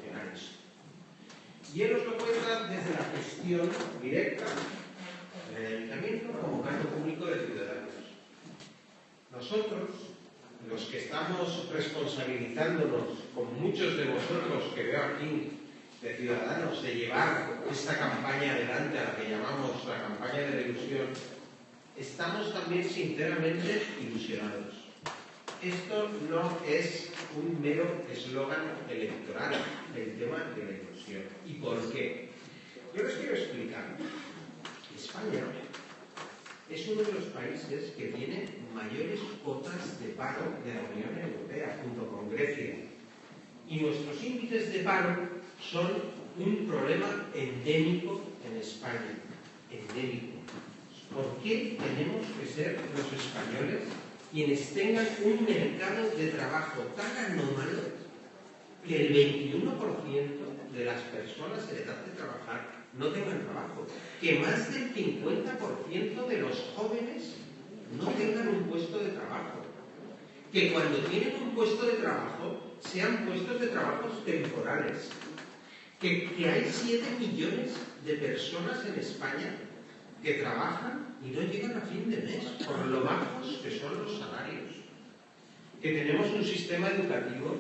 solucionar esto. Y él os lo cuenta desde la gestión directa en el ayuntamiento como cargo público de Ciudadanos. Nosotros, los que estamos responsabilizándonos, con muchos de vosotros que veo aquí, de Ciudadanos, de llevar esta campaña adelante, a la que llamamos la campaña de la ilusión, estamos también sinceramente ilusionados. Esto no es un mero eslogan electoral, el tema de la ilusión. ¿Y por qué? Yo les quiero explicar. España es uno de los países que tiene mayores cotas de paro de la Unión Europea, junto con Grecia. Y nuestros índices de paro son un problema endémico en España. Endémico. ¿Por qué tenemos que ser los españoles quienes tengan un mercado de trabajo tan anómalo que el 21% de las personas en edad de trabajar no tengan trabajo? Que más del 50% de los jóvenes no tengan un puesto de trabajo. Que cuando tienen un puesto de trabajo sean puestos de trabajos temporales. Que hay 7 millones de personas en España que trabajan y no llegan a fin de mes por lo bajos que son los salarios. Que tenemos un sistema educativo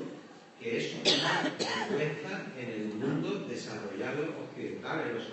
que es una vergüenza en el mundo desarrollado occidental, en los